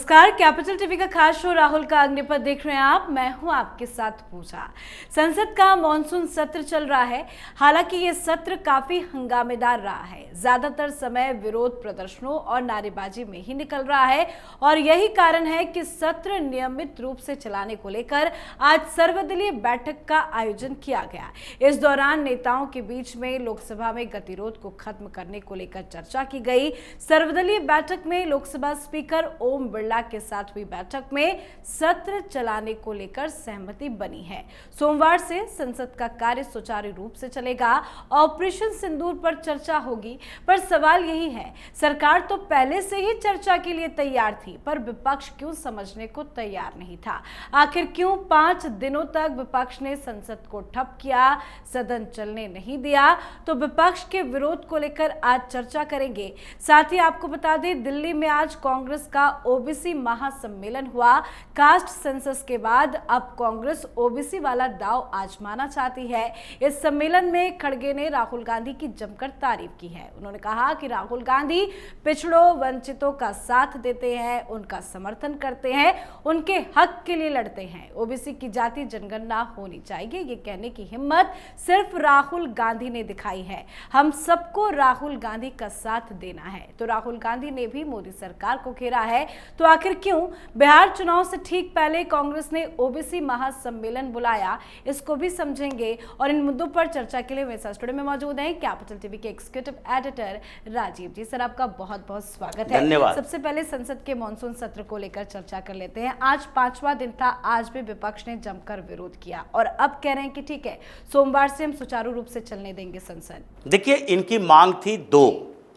नमस्कार, capital TV का खास शो राहुल का अग्निपथ देख रहे हैं आप। मैं हूं आपके साथ पूजा। संसद का मॉनसून सत्र चल रहा है। हालांकि ये सत्र काफी हंगामेदार रहा है। ज्यादातर समय विरोध प्रदर्शनों और नारेबाजी में ही निकल रहा है और यही कारण है कि सत्र नियमित रूप से चलाने को लेकर आज सर्वदलीय बैठक का आयोजन किया गया। इस दौरान नेताओं के बीच में लोकसभा में गतिरोध को खत्म करने को लेकर चर्चा की गई। सर्वदलीय बैठक में लोकसभा स्पीकर ओम बिरला के साथ हुई बैठक में सत्र चलाने को लेकर सहमति बनी है। सोमवार से संसद का कार्य सुचारू रूप से चलेगा। ऑपरेशन सिंदूर पर चर्चा होगी, पर सवाल यही है, सरकार तो पहले से ही चर्चा के लिए तैयार थी, पर विपक्ष क्यों समझने को तैयार नहीं था? आखिर क्यों 5 दिनों तक विपक्ष ने संसद को ठप किया, सदन चलने नहीं दिया? तो विपक्ष के विरोध को लेकर आज चर्चा करेंगे। साथ ही आपको बता दें, दिल्ली में आज कांग्रेस का ओबीसी महासम्मेलन हुआ। कास्ट सेंसस के बाद अब कांग्रेस ओबीसी वाला दांव आजमाना चाहती है। इस सम्मेलन में खड़गे ने राहुल गांधी की जमकर तारीफ की है। उन्होंने कहा कि राहुल गांधी पिछड़ों वंचितों का साथ देते हैं, उनका समर्थन करते हैं, उनके हक के लिए लड़ते हैं। ओबीसी की जाति जनगणना होनी चाहिए, ये कहने की हिम्मत सिर्फ राहुल गांधी ने दिखाई है। हम सबको राहुल गांधी का साथ देना है। तो राहुल गांधी ने भी मोदी सरकार को घेरा है। तो आखिर क्यों बिहार चुनाव से ठीक पहले कांग्रेस ने ओबीसी महासम्मेलन बुलाया, इसको भी समझेंगे। और इन मुद्दों पर चर्चा के लिए मेरे साथ स्टूडियो में मौजूद हैं कैपिटल टीवी के एग्जीक्यूटिव एडिटर राजीव जी। सर, आपका बहुत बहुत स्वागत है। धन्यवाद। सबसे पहले संसद के मॉनसून सत्र को लेकर चर्चा कर लेते हैं। आज 5वां दिन था, आज भी विपक्ष ने जमकर विरोध किया और अब कह रहे हैं कि ठीक है, सोमवार से हम सुचारू रूप से चलने देंगे संसद। देखिए, इनकी मांग थी 2,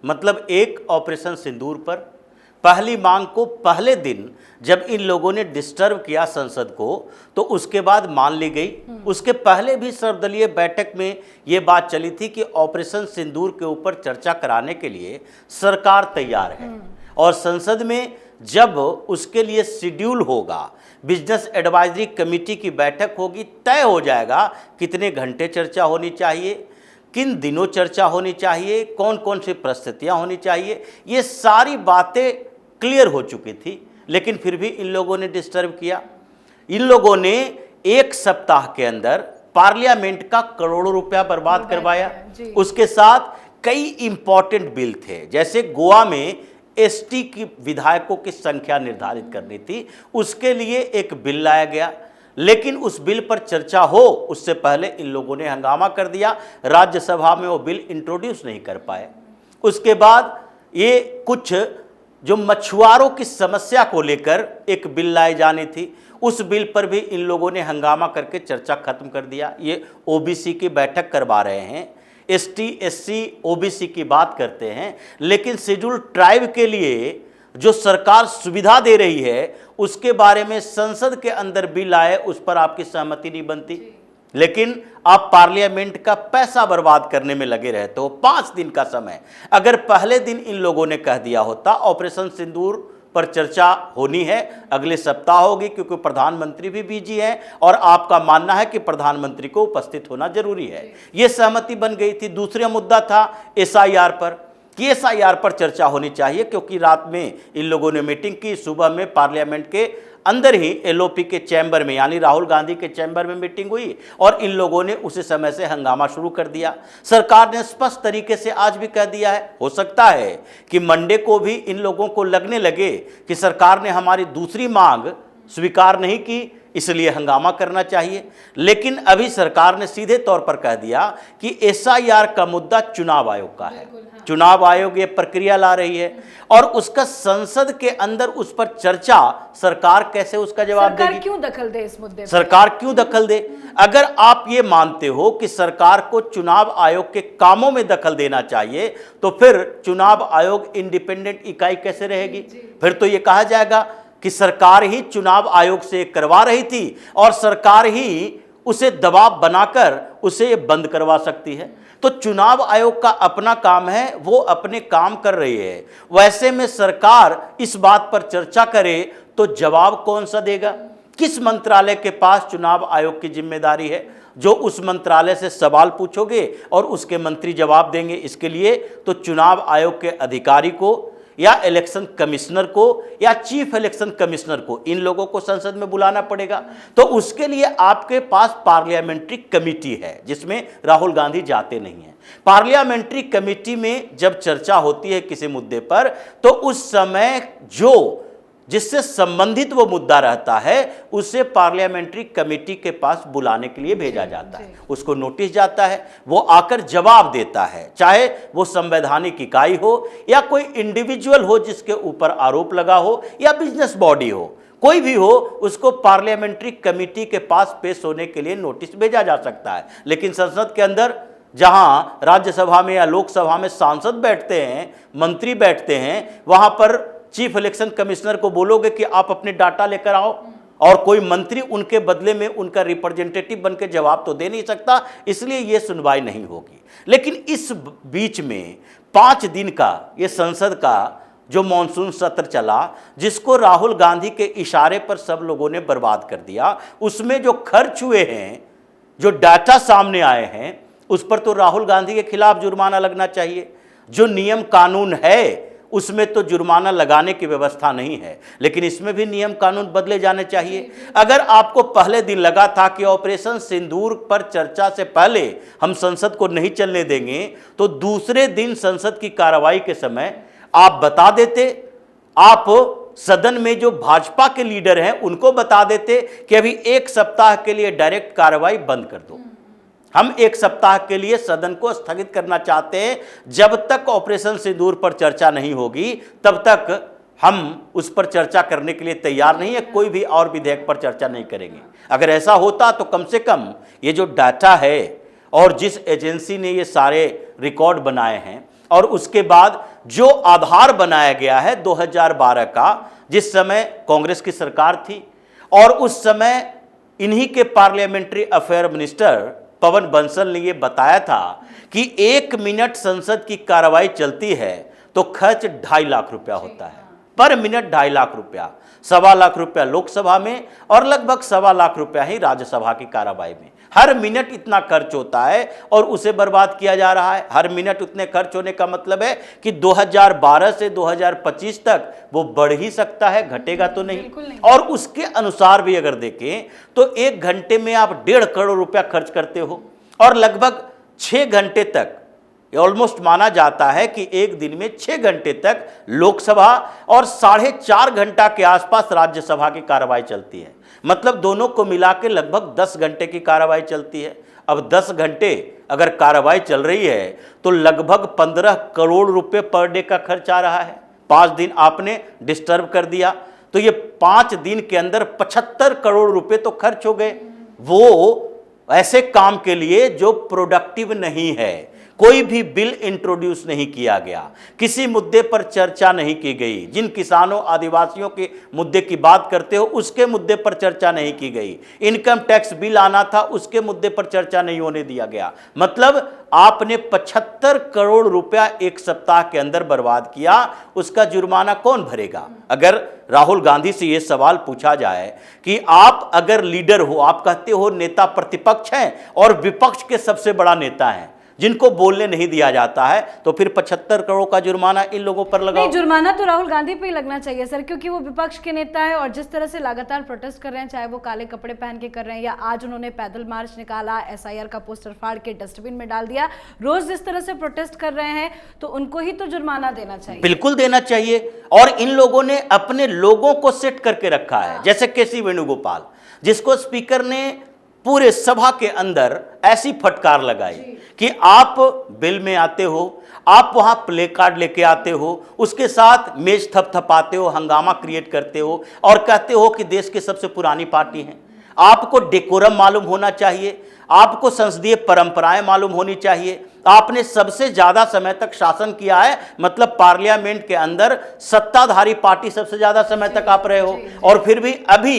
मतलब एक ऑपरेशन सिंदूर पर। पहली मांग को पहले दिन जब इन लोगों ने डिस्टर्ब किया संसद को, तो उसके बाद मान ली गई। उसके पहले भी सर्वदलीय बैठक में ये बात चली थी कि ऑपरेशन सिंदूर के ऊपर चर्चा कराने के लिए सरकार तैयार है और संसद में जब उसके लिए शेड्यूल होगा, बिजनेस एडवाइजरी कमेटी की बैठक होगी, तय हो जाएगा कितने घंटे चर्चा होनी चाहिए, किन दिनों चर्चा होनी चाहिए, कौन कौन सी परिस्थितियां होनी चाहिए। ये सारी बातें क्लियर हो चुकी थी, लेकिन फिर भी इन लोगों ने डिस्टर्ब किया। इन लोगों ने एक सप्ताह के अंदर पार्लियामेंट का करोड़ों रुपया बर्बाद करवाया। उसके साथ कई इंपॉर्टेंट बिल थे, जैसे गोवा में एसटी की विधायकों की संख्या निर्धारित करनी थी, उसके लिए एक बिल लाया गया। लेकिन उस बिल पर चर्चा हो उससे पहले इन लोगों ने हंगामा कर दिया, राज्यसभा में वो बिल इंट्रोड्यूस नहीं कर पाए। उसके बाद ये कुछ जो मछुआरों की समस्या को लेकर एक बिल लाई जानी थी, उस बिल पर भी इन लोगों ने हंगामा करके चर्चा खत्म कर दिया। ये ओबीसी की बैठक करवा रहे हैं, एसटी एससी ओबीसी की बात करते हैं, लेकिन शेड्यूल ट्राइब के लिए जो सरकार सुविधा दे रही है उसके बारे में संसद के अंदर बिल आए, उस पर आपकी सहमति नहीं बनती। लेकिन आप पार्लियामेंट का पैसा बर्बाद करने में लगे रहते हो। 5 दिन का समय, अगर पहले दिन इन लोगों ने कह दिया होता ऑपरेशन सिंदूर पर चर्चा होनी है, अगले सप्ताह होगी, क्योंकि प्रधानमंत्री भी बिजी हैं और आपका मानना है कि प्रधानमंत्री को उपस्थित होना जरूरी है, ये सहमति बन गई थी। दूसरा मुद्दा था एसआईआर पर, कि एसआईआर पर चर्चा होनी चाहिए, क्योंकि रात में इन लोगों ने मीटिंग की, सुबह में पार्लियामेंट के अंदर ही एलओपी के चैम्बर में, यानी राहुल गांधी के चैम्बर में मीटिंग हुई और इन लोगों ने उसी समय से हंगामा शुरू कर दिया। सरकार ने स्पष्ट तरीके से आज भी कह दिया है, हो सकता है कि मंडे को भी इन लोगों को लगने लगे कि सरकार ने हमारी दूसरी मांग स्वीकार नहीं की, इसलिए हंगामा करना चाहिए। लेकिन अभी सरकार ने सीधे तौर पर कह दिया कि एसआईआर का मुद्दा चुनाव आयोग का है। चुनाव आयोग ये प्रक्रिया ला रही है और उसका संसद के अंदर उस पर चर्चा, सरकार कैसे उसका जवाब देगी? सरकार क्यों दखल दे इस मुद्दे पर? सरकार क्यों दखल दे? अगर आप ये मानते हो कि सरकार को चुनाव आयोग के कामों में दखल देना चाहिए, तो फिर चुनाव आयोग इंडिपेंडेंट इकाई कैसे रहेगी? फिर तो ये कहा जाएगा कि सरकार ही चुनाव आयोग से करवा रही थी और सरकार ही उसे दबाव बनाकर उसे बंद करवा सकती है। तो चुनाव आयोग का अपना काम है, वो अपने काम कर रही है। वैसे में सरकार इस बात पर चर्चा करे तो जवाब कौन सा देगा? किस मंत्रालय के पास चुनाव आयोग की जिम्मेदारी है जो उस मंत्रालय से सवाल पूछोगे और उसके मंत्री जवाब देंगे? इसके लिए तो चुनाव आयोग के अधिकारी को या इलेक्शन कमिश्नर को या चीफ इलेक्शन कमिश्नर को, इन लोगों को संसद में बुलाना पड़ेगा। तो उसके लिए आपके पास पार्लियामेंट्री कमेटी है जिसमें राहुल गांधी जाते नहीं हैं। पार्लियामेंट्री कमेटी में जब चर्चा होती है किसी मुद्दे पर, तो उस समय जो जिससे संबंधित वो मुद्दा रहता है उसे पार्लियामेंट्री कमेटी के पास बुलाने के लिए भेजा जाता है, उसको नोटिस जाता है, वो आकर जवाब देता है, चाहे वो संवैधानिक इकाई हो या कोई इंडिविजुअल हो जिसके ऊपर आरोप लगा हो या बिजनेस बॉडी हो, कोई भी हो, उसको पार्लियामेंट्री कमेटी के पास पेश होने के लिए नोटिस भेजा जा सकता है। लेकिन संसद के अंदर जहां राज्यसभा में या लोकसभा में सांसद बैठते हैं, मंत्री बैठते हैं, वहां पर चीफ इलेक्शन कमिश्नर को बोलोगे कि आप अपने डाटा लेकर आओ, और कोई मंत्री उनके बदले में उनका रिप्रेजेंटेटिव बनकर जवाब तो दे नहीं सकता, इसलिए यह सुनवाई नहीं होगी। लेकिन इस बीच में 5 दिन का ये संसद का जो मॉनसून सत्र चला, जिसको राहुल गांधी के इशारे पर सब लोगों ने बर्बाद कर दिया, उसमें जो खर्च हुए हैं, जो डाटा सामने आए हैं, उस पर तो राहुल गांधी के खिलाफ जुर्माना लगना चाहिए। जो नियम कानून है उसमें तो जुर्माना लगाने की व्यवस्था नहीं है, लेकिन इसमें भी नियम कानून बदले जाने चाहिए। अगर आपको पहले दिन लगा था कि ऑपरेशन सिंदूर पर चर्चा से पहले हम संसद को नहीं चलने देंगे, तो दूसरे दिन संसद की कार्रवाई के समय आप बता देते, आप सदन में जो भाजपा के लीडर हैं उनको बता देते कि अभी 1 सप्ताह के लिए डायरेक्ट कार्रवाई बंद कर दो, हम 1 सप्ताह के लिए सदन को स्थगित करना चाहते हैं, जब तक ऑपरेशन सिंदूर पर चर्चा नहीं होगी तब तक हम उस पर चर्चा करने के लिए तैयार नहीं है, कोई भी और विधेयक पर चर्चा नहीं करेंगे। अगर ऐसा होता तो कम से कम ये जो डाटा है और जिस एजेंसी ने ये सारे रिकॉर्ड बनाए हैं, और उसके बाद जो आधार बनाया गया है 2012 का, जिस समय कांग्रेस की सरकार थी, और उस समय इन्हीं के पार्लियामेंट्री अफेयर मिनिस्टर पवन बंसल ने यह बताया था कि 1 मिनट संसद की कार्रवाई चलती है तो खर्च 2.5 लाख रुपया होता है, पर मिनट 2.5 लाख रुपया, 1.25 लाख रुपया लोकसभा में और लगभग 1.25 लाख रुपया ही राज्यसभा की कार्रवाई में। हर मिनट इतना खर्च होता है और उसे बर्बाद किया जा रहा है। हर मिनट उतने खर्च होने का मतलब है कि 2012 से 2025 तक वो बढ़ ही सकता है, घटेगा तो नहीं। और उसके अनुसार भी अगर देखें तो 1 घंटे में आप 1.5 करोड़ रुपया खर्च करते हो, और लगभग 6 घंटे तक ऑलमोस्ट माना जाता है कि एक दिन में 6 घंटे तक लोकसभा और 4.5 घंटा के आसपास राज्यसभा की कार्रवाई चलती है। मतलब दोनों को मिला के लगभग 10 घंटे की कार्रवाई चलती है। अब 10 घंटे अगर कार्रवाई चल रही है तो लगभग 15 करोड़ रुपए पर डे का खर्च आ रहा है। 5 दिन आपने डिस्टर्ब कर दिया तो ये 5 दिन के अंदर 75 करोड़ रुपए तो खर्च हो गए, वो ऐसे काम के लिए जो प्रोडक्टिव नहीं है। कोई भी बिल इंट्रोड्यूस नहीं किया गया, किसी मुद्दे पर चर्चा नहीं की गई। जिन किसानों आदिवासियों के मुद्दे की बात करते हो उसके मुद्दे पर चर्चा नहीं की गई। इनकम टैक्स बिल आना था उसके मुद्दे पर चर्चा नहीं होने दिया गया। मतलब आपने 75 करोड़ रुपया 1 सप्ताह के अंदर बर्बाद किया, उसका जुर्माना कौन भरेगा? अगर राहुल गांधी से यह सवाल पूछा जाए कि आप अगर लीडर हो, आप कहते हो नेता प्रतिपक्ष हैं और विपक्ष के सबसे बड़ा नेता हैं जिनको बोलने नहीं दिया जाता है, तो फिर 75 करोड़ का जुर्माना इन लोगों पर लगाओ। नहीं, जुर्माना तो राहुल गांधी पे ही लगना चाहिए सर, क्योंकि वो विपक्ष के नेता है और जिस तरह से लगातार प्रोटेस्ट कर रहे हैं, चाहे वो काले कपड़े पहन के कर रहे हैं या आज उन्होंने पैदल मार्च निकाला, SIR का पोस्टर फाड़ के डस्टबिन में डाल दिया, रोज जिस तरह से प्रोटेस्ट कर रहे हैं तो उनको ही तो जुर्माना देना चाहिए। बिल्कुल देना चाहिए। और इन लोगों ने अपने लोगों को सेट करके रखा है, जैसे KC वेणुगोपाल, जिसको स्पीकर ने पूरे सभा के अंदर ऐसी फटकार लगाई कि आप बिल में आते हो, आप वहां प्ले कार्ड लेके आते हो, उसके साथ मेज थपथपाते हो, हंगामा क्रिएट करते हो और कहते हो कि देश की सबसे पुरानी पार्टी है। आपको डेकोरम मालूम होना चाहिए, आपको संसदीय परंपराएं मालूम होनी चाहिए। आपने सबसे ज्यादा समय तक शासन किया है, मतलब पार्लियामेंट के अंदर सत्ताधारी पार्टी सबसे ज्यादा समय तक आप रहे हो, और फिर भी अभी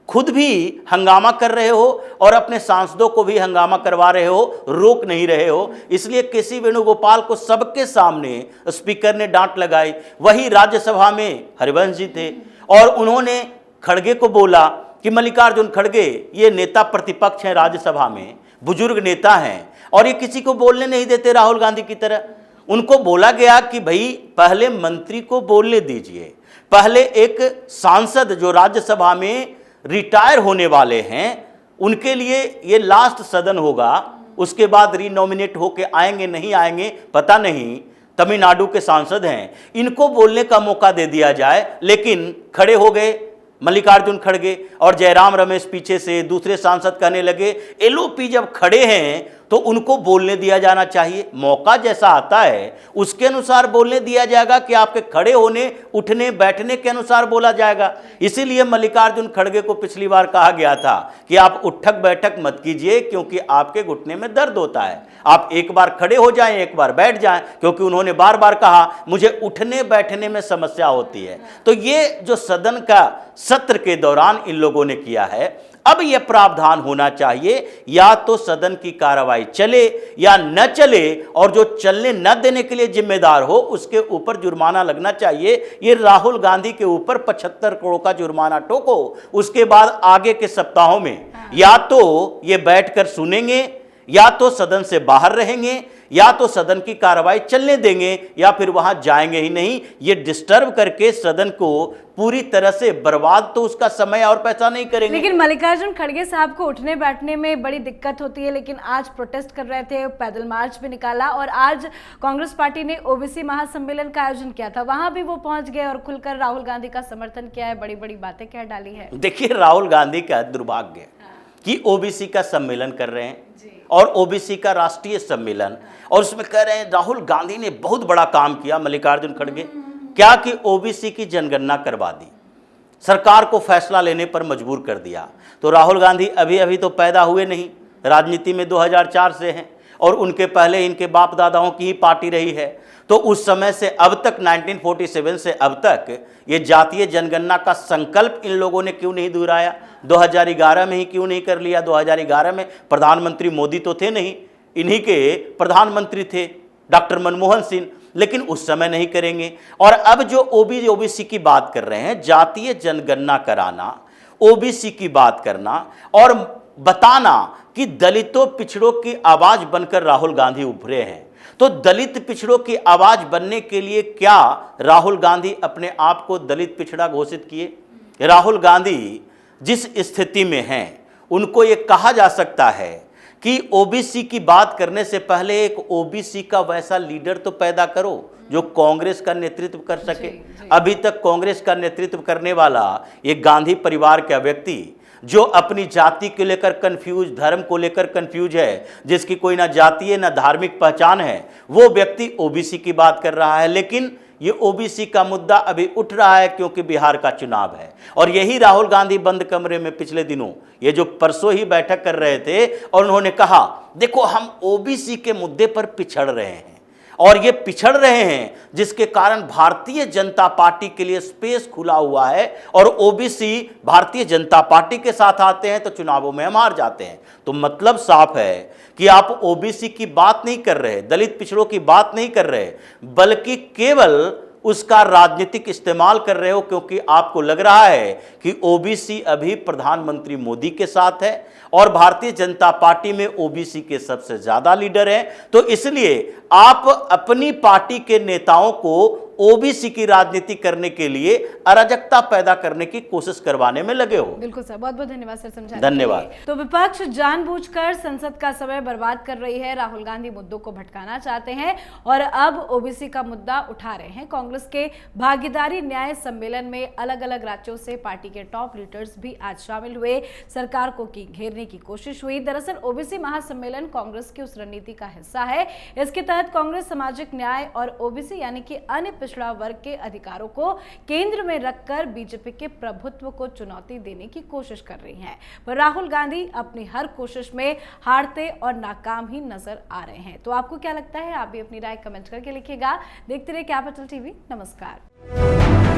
खुद भी हंगामा कर रहे हो और अपने सांसदों को भी हंगामा करवा रहे हो, रोक नहीं रहे हो। इसलिए KC वेणुगोपाल को सबके सामने स्पीकर ने डांट लगाई। वही राज्यसभा में हरिवंश जी थे और उन्होंने खड़गे को बोला कि मल्लिकार्जुन खड़गे ये नेता प्रतिपक्ष हैं, राज्यसभा में बुजुर्ग नेता हैं और ये किसी को बोलने नहीं देते राहुल गांधी की तरह। उनको बोला गया कि भाई पहले मंत्री को बोलने दीजिए, पहले एक सांसद जो राज्यसभा में रिटायर होने वाले हैं उनके लिए ये लास्ट सदन होगा, उसके बाद रीनॉमिनेट होके आएंगे नहीं आएंगे पता नहीं, तमिलनाडु के सांसद हैं, इनको बोलने का मौका दे दिया जाए। लेकिन खड़े हो गए मल्लिकार्जुन खड़गे और जयराम रमेश पीछे से, दूसरे सांसद कहने लगे एलओपी जब खड़े हैं तो उनको बोलने दिया जाना चाहिए, मौका जैसा आता है उसके अनुसार बोलने दिया जाएगा कि आपके खड़े होने उठने बैठने के अनुसार बोला जाएगा। इसीलिए मल्लिकार्जुन खड़गे को पिछली बार कहा गया था कि आप उठक बैठक मत कीजिए क्योंकि आपके घुटने में दर्द होता है, आप एक बार खड़े हो जाएं एक बार बैठ जाएं, क्योंकि उन्होंने बार बार कहा मुझे उठने बैठने में समस्या होती है। तो ये जो सदन का सत्र के दौरान इन लोगों ने किया है, अब यह प्रावधान होना चाहिए या तो सदन की कार्रवाई चले या न चले, और जो चलने न देने के लिए जिम्मेदार हो उसके ऊपर जुर्माना लगना चाहिए। ये राहुल गांधी के ऊपर 75 करोड़ का जुर्माना ठोको, उसके बाद आगे के सप्ताहों में या तो ये बैठकर सुनेंगे या तो सदन से बाहर रहेंगे या तो सदन की कार्रवाई चलने देंगे या फिर वहां जाएंगे ही नहीं। ये डिस्टर्ब करके सदन को पूरी तरह से बर्बाद तो उसका समय और पैसा नहीं करेंगे। लेकिन मल्लिकार्जुन खड़गे साहब को उठने बैठने में बड़ी दिक्कत होती है, लेकिन आज प्रोटेस्ट कर रहे थे, पैदल मार्च भी निकाला और आज कांग्रेस पार्टी ने ओबीसी महासम्मेलन का आयोजन किया था, वहां भी वो पहुंच गए और खुलकर राहुल गांधी का समर्थन किया है, बड़ी बड़ी बातें कह डाली है। देखिए राहुल गांधी का दुर्भाग्य कि ओबीसी का सम्मेलन कर रहे हैं और ओबीसी का राष्ट्रीय सम्मेलन, और उसमें कह रहे हैं राहुल गांधी ने बहुत बड़ा काम किया। मल्लिकार्जुन खड़गे क्या कि ओबीसी की जनगणना करवा दी, सरकार को फैसला लेने पर मजबूर कर दिया। तो राहुल गांधी अभी अभी तो पैदा हुए नहीं, राजनीति में 2004 से हैं और उनके पहले इनके बाप दादाओं की ही पार्टी रही है। तो उस समय से अब तक 1947 से अब तक ये जातीय जनगणना का संकल्प इन लोगों ने क्यों नहीं दोहराया? 2011 में ही क्यों नहीं कर लिया? 2011 में प्रधानमंत्री मोदी तो थे नहीं, इन्हीं के प्रधानमंत्री थे डॉक्टर मनमोहन सिंह, लेकिन उस समय नहीं करेंगे। और अब जो ओबीसी की बात कर रहे हैं, जातीय जनगणना कराना, ओबीसी की बात करना और बताना कि दलितों पिछड़ों की आवाज बनकर राहुल गांधी उभरे हैं, तो दलित पिछड़ों की आवाज बनने के लिए क्या राहुल गांधी अपने आप को दलित पिछड़ा घोषित किए? राहुल गांधी जिस स्थिति में हैं उनको ये कहा जा सकता है कि ओबीसी की बात करने से पहले एक ओबीसी का वैसा लीडर तो पैदा करो जो कांग्रेस का नेतृत्व कर सके। अभी तक कांग्रेस का नेतृत्व करने वाला ये गांधी परिवार का व्यक्ति जो अपनी जाति को लेकर कंफ्यूज, धर्म को लेकर कंफ्यूज है, जिसकी कोई ना जातीय ना धार्मिक पहचान है, वो व्यक्ति ओबीसी की बात कर रहा है। लेकिन ये ओबीसी का मुद्दा अभी उठ रहा है क्योंकि बिहार का चुनाव है, और यही राहुल गांधी बंद कमरे में पिछले दिनों, ये जो परसों ही बैठक कर रहे थे और उन्होंने कहा देखो हम ओबीसी के मुद्दे पर पिछड़ रहे हैं, और ये पिछड़ रहे हैं जिसके कारण भारतीय जनता पार्टी के लिए स्पेस खुला हुआ है, और ओबीसी भारतीय जनता पार्टी के साथ आते हैं तो चुनावों में हम हार जाते हैं। तो मतलब साफ है कि आप ओबीसी की बात नहीं कर रहे, दलित पिछड़ों की बात नहीं कर रहे, बल्कि केवल उसका राजनीतिक इस्तेमाल कर रहे हो, क्योंकि आपको लग रहा है कि ओबीसी अभी प्रधानमंत्री मोदी के साथ है और भारतीय जनता पार्टी में ओबीसी के सबसे ज्यादा लीडर हैं। तो इसलिए आप अपनी पार्टी के नेताओं को ओबीसी की राजनीति करने के लिए अराजकता पैदा करने की कोशिश करवाने में लगे हो। बिल्कुल सर, बहुत बहुत धन्यवाद सर समझाने धन्यवाद। के लिए। तो विपक्ष जानबूझकर संसद का समय बर्बाद कर रही है, राहुल गांधी मुद्दों को भटकाना चाहते हैं और अब ओबीसी का मुद्दा उठा रहे हैं। कांग्रेस के भागीदारी न्याय सम्मेलन में अलग अलग राज्यों से पार्टी के टॉप लीडर्स भी आज शामिल हुए, सरकार को घेरने की कोशिश हुई। दरअसल ओबीसी महासम्मेलन कांग्रेस की उस रणनीति का हिस्सा है। इसके तहत कांग्रेस सामाजिक न्याय और ओबीसी यानी कि अन्य पिछड़ा वर्ग के अधिकारों को केंद्र में रखकर बीजेपी के प्रभुत्व को चुनौती देने की कोशिश कर रही है। पर राहुल गांधी अपनी हर कोशिश में हारते और नाकाम ही नजर आ रहे हैं। तो आपको क्या लगता है? आप भी अपनी राय कमेंट करके लिखिएगा। देखते रहिए कैपिटल टीवी। नमस्कार।